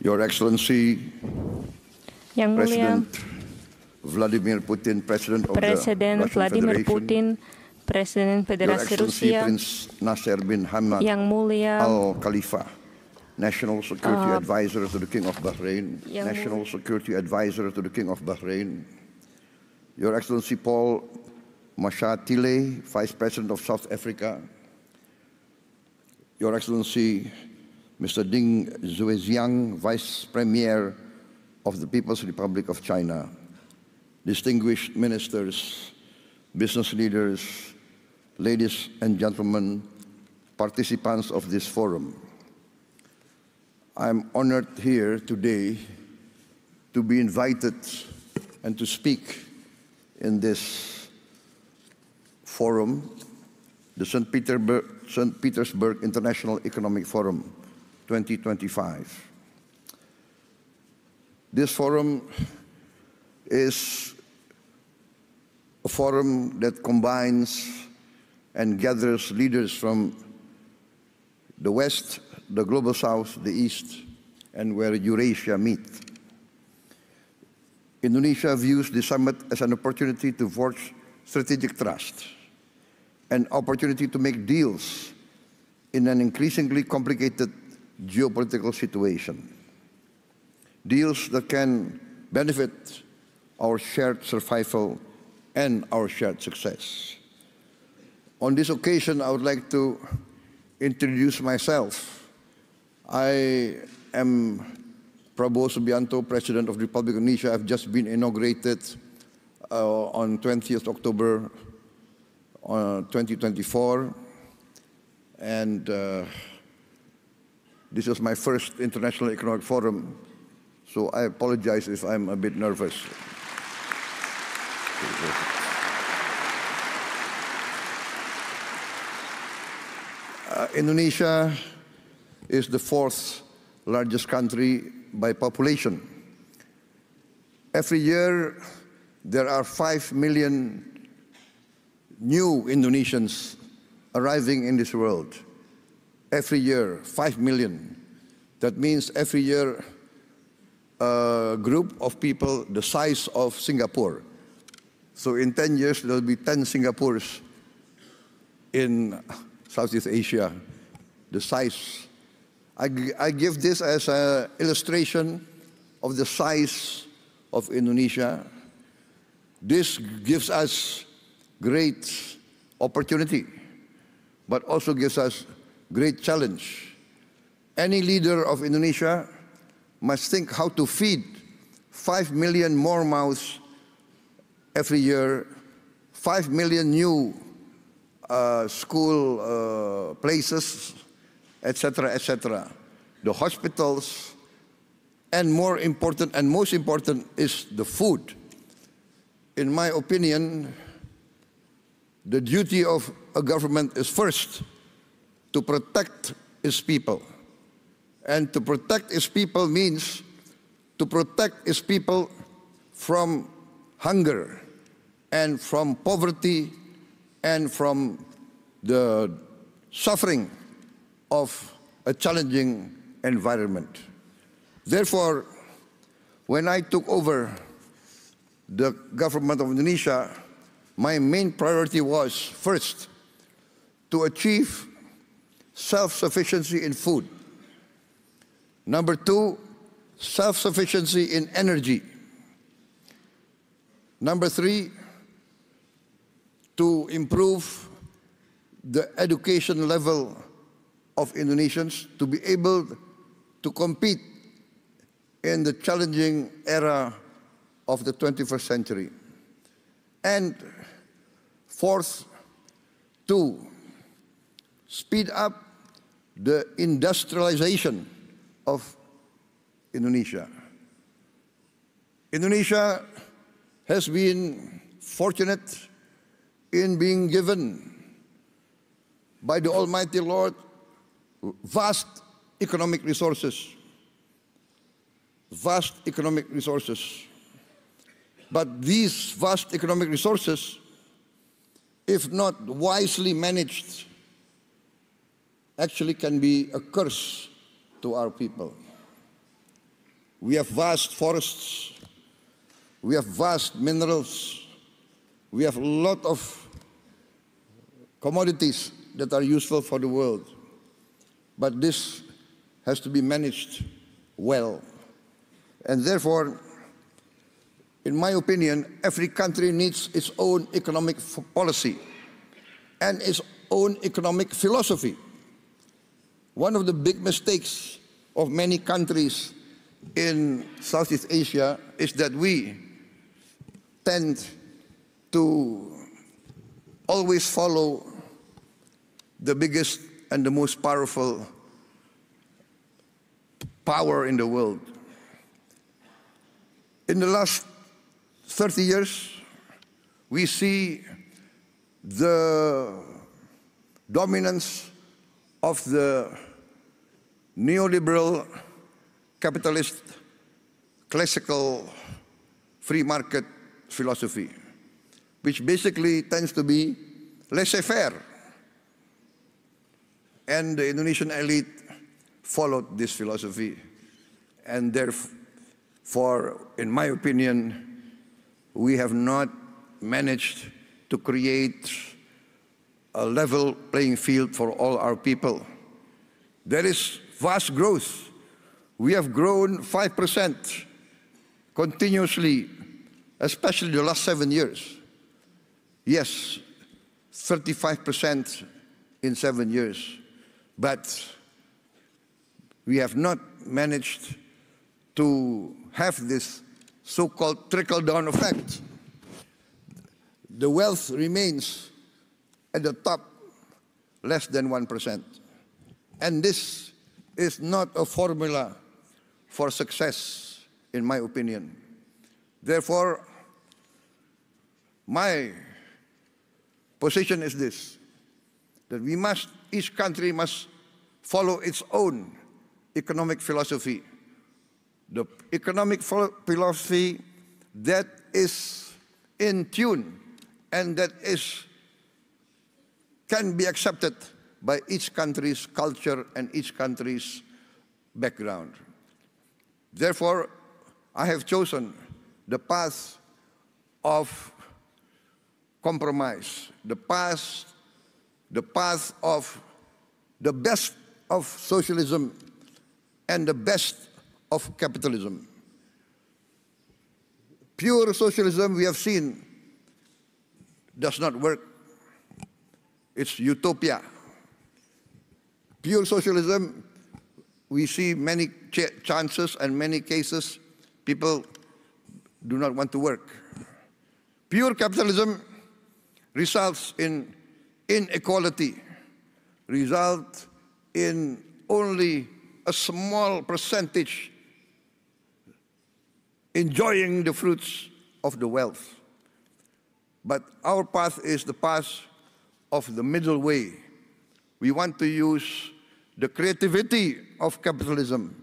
Your Excellency, Yang Mulia President Vladimir Putin, President of Presiden the Russian Vladimir Federation, Putin, Presiden Your Federasi Excellency Rusia, Prince Nasser bin Hamad Yang Mulia Al Khalifa, National Security Advisor to the King of Bahrain, National Security Advisor to the King of Bahrain, Your Excellency Paul Mashatile, Vice President of South Africa, Your Excellency Mr. Ding Zueziang, Vice Premier of the People's Republic of China, distinguished ministers, business leaders, ladies and gentlemen, participants of this forum. I'm honored here today to be invited and to speak in this forum, the St. Petersburg International Economic Forum 2025. This forum is a forum that combines and gathers leaders from the West, the Global South, the East, and where Eurasia meet. Indonesia views the summit as an opportunity to forge strategic trust, an opportunity to make deals in an increasingly complicated geopolitical situation. Deals that can benefit our shared survival and our shared success. On this occasion, I would like to introduce myself. I am Prabowo Subianto, President of the Republic of Indonesia. I've just been inaugurated on 20th October 2024. And this is my first International Economic Forum, so I apologize if I'm a bit nervous. Indonesia is the fourth largest country by population. Every year, there are 5 million new Indonesians arriving in this world. Every year, 5 million. That means every year, a group of people the size of Singapore. So in 10 years, there will be 10 Singapores in Southeast Asia, the size. I give this as an illustration of the size of Indonesia. This gives us great opportunity, but also gives us great challenge. Any leader of Indonesia must think how to feed 5 million more mouths every year, 5 million new school places, etc., etc. The hospitals, and more important and most important is the food. In my opinion, the duty of a government is first to protect its people. And to protect its people means to protect its people from hunger and from poverty and from the suffering of a challenging environment. Therefore, when I took over the government of Indonesia, my main priority was, first, to achieve self-sufficiency in food. Number two, self-sufficiency in energy. Number three, to improve the education level of Indonesians to be able to compete in the challenging era of the 21st century. And fourth, to speed up the industrialization of Indonesia. Indonesia has been fortunate in being given by the Almighty Lord vast economic resources. Vast economic resources. But these vast economic resources, if not wisely managed, actually can be a curse to our people. We have vast forests, we have vast minerals, we have a lot of commodities that are useful for the world. But this has to be managed well. And therefore, in my opinion, every country needs its own economic policy and its own economic philosophy. One of the big mistakes of many countries in Southeast Asia is that we tend to always follow the biggest and the most powerful power in the world. In the last 30 years, we see the dominance of the neoliberal capitalist classical free market philosophy, which basically tends to be laissez-faire. And the Indonesian elite followed this philosophy. And therefore, in my opinion, we have not managed to create a level playing field for all our people. There is vast growth. We have grown 5% continuously, especially the last 7 years. Yes, 35% in 7 years. But we have not managed to have this so-called trickle-down effect. The wealth remains at the top less than 1%. And this is not a formula for success, in my opinion. Therefore, my position is this, that each country must follow its own economic philosophy. The economic philosophy that is in tune and that can be accepted by each country's culture and each country's background. Therefore, I have chosen the path of compromise, the path of the best of socialism and the best of capitalism. Pure socialism, we have seen, does not work. It's utopia. Pure socialism, we see many chances and many cases people do not want to work. Pure capitalism results in inequality, results in only a small percentage enjoying the fruits of the wealth. But our path is the path of the middle way. We want to use the creativity of capitalism,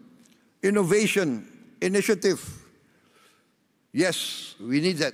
innovation, initiative. Yes, we need that.